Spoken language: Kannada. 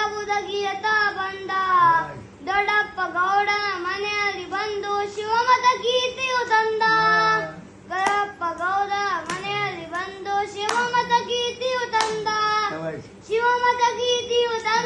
ಪ್ರಭುದಗಿಯತ ಬಂದ ದೊಡ್ಡಪ್ಪ ಗೌಡನ ಮನೆಯಲ್ಲಿ ಬಂದು ಶಿವಮತ ಗೀತೆಯು ತಂದ ದೊಡ್ಡಪ್ಪ ಗೌಡನ ಮನೆಯಲ್ಲಿ ಬಂದು ಶಿವಮತ ಗೀತೆಯು ತಂದ ಶಿವಮತ ಗೀತೆಯು ತಂದ